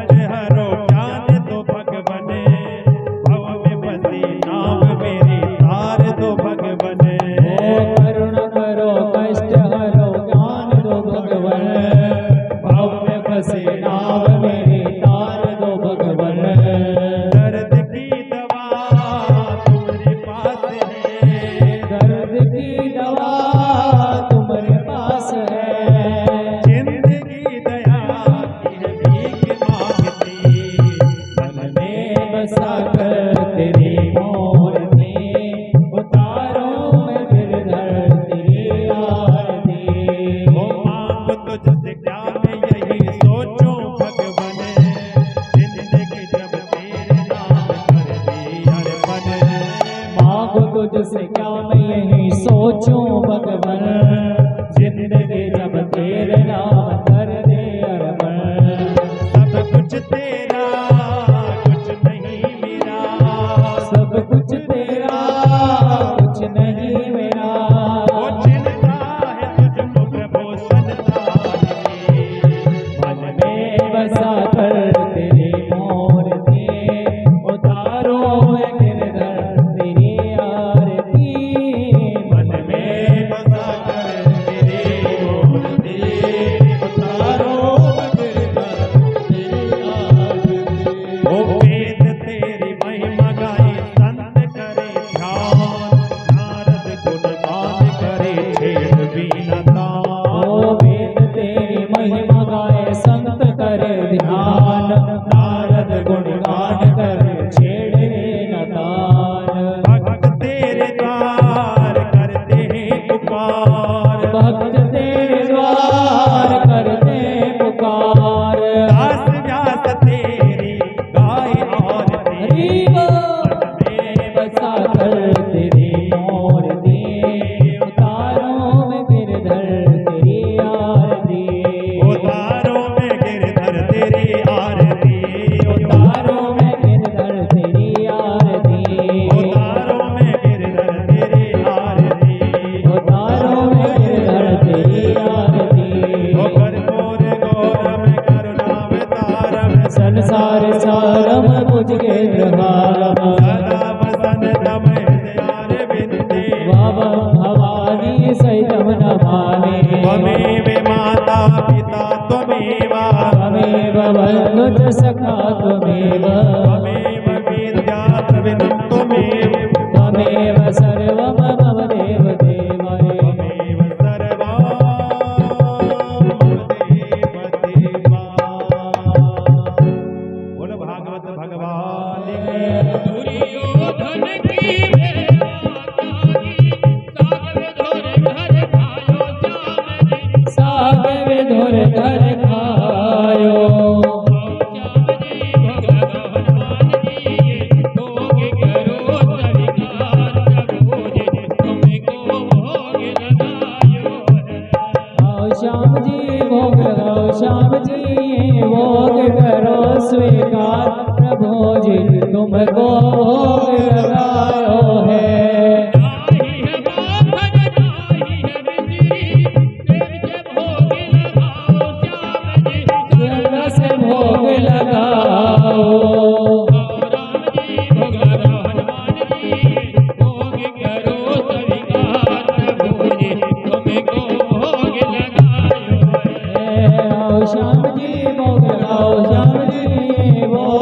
कष्ट हरो ज्ञान दो भगवन, भव में बसी नाव मेरी तार दो भगवन। करुणा करो कष्ट हरो ज्ञान दो भगवन, भव में फंसे नाव मेरी तार दो भगवन। दर्द की दवा तुम्हारे पास है, दर्द की दवा तुम्हारे पास है। जिंदगी दया की है भीख मांगती, मन में बसा कर तेरी मूर्ति, उतारो मैं गिरधर तेरी आरती। वो मांग तुझसे क्या मैं यही सोचूं भगवन, जिंदगी जब तेरे नाम कर दी अर्पण। मांगो तुझसे क्या मैं यही सोचूं भगवन, जिंदगी जब तेरे नाम कर दे अर्पण। सब कुछ तेरा कुछ नहीं मेरा, सब कुछ तेरा कुछ नहीं मेरा। वो चिंता है तुझको प्रभु संसार की, मन में बसा कर तेरी मूर्ति, उतारो मैं गिरधर तेरी आरती। मन में बसा कर तेरी मूर्ति, उतारो गिरधर तेरी आरती। वो वेद तेरी महिमा गाए संत करे ध्यान, नारद गुणगान करे छेड़ बिना तान। ओ वेद तेरी महिमा गाए संत करे ध्यान, नारद गुणगान करे छेड़े न तान। भक्त तेरे द्वार करते हैं पुकार, भक्त तेरे द्वार करते पुकार। दास व्यास तेरी गाए आरती। हरि बोल। में बसा कर तेरी मूर्ति, उतारो मैं गिरधर तेरी आरती। उतारो में गिरधर तेरी आरती, उतारो मैं गिरधर तेरी आरती। उतारो में गिरधर तेरी आरती। उतारो मैं गिरधर तेरी आरती। ओ कर्पूर गौरम करुणावतारम, संसार सारम मुझ केंद्रहारम, सदा वसंतम हृदयारविंदे। वावं भवानी सहितं नमामि। त्वमेव माता पिता त्वमेव, त्वमेव बन्धु च सखा त्वमेव। त्वमेव विद्या द्रविणं त्वमेव, त्वमेव सर्वं मम देव देवै। त्वमेव सर्वं देवदेवा। बोलो भागवत भगवान की। दुर्योधन की साग विधुर घर खायो, आओ श्याम जी भोग लगाओ, श्याम जी भोग करो स्वीकार। प्रभु जी तुमको भोग लगायो है। स्वर्ग से भोग लगाओ, आओ श्याम जी भोग लगाओ, श्याम जी भोग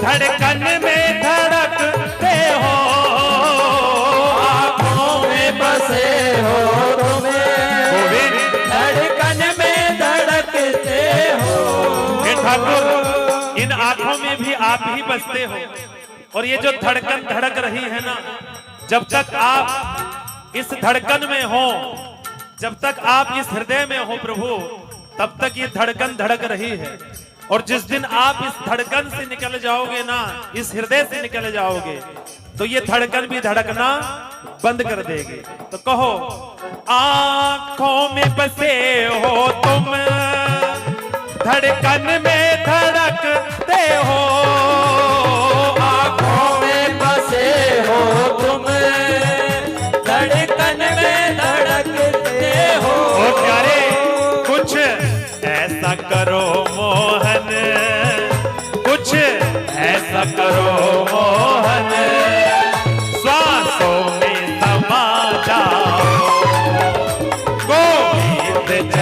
धड़कन में धड़कते हो, आँखों में बसे हो तुम्हें, गोविंद धड़कन में धड़कते हो। हे ठाकुर, इन आंखों में भी आप ही बसते हो। और ये जो धड़कन धड़क रही है ना, जब तक आप इस धड़कन में हो, जब तक आप इस हृदय में हो प्रभु, तब तक ये धड़कन धड़क रही है। और जिस दिन आप इस धड़कन से निकल जाओगे ना, इस हृदय से निकल जाओगे, तो ये धड़कन भी धड़कना बंद कर देगी। तो कहो, आंखों में बसे हो तुम, धड़कन में धड़कते हो, आँखों में बसे हो तुम, धड़कन में धड़कते हो। ओ प्यारे, कुछ ऐसा करो मोहन, कुछ ऐसा करो मोहन, श्वासों में समा जाओ, गोविंद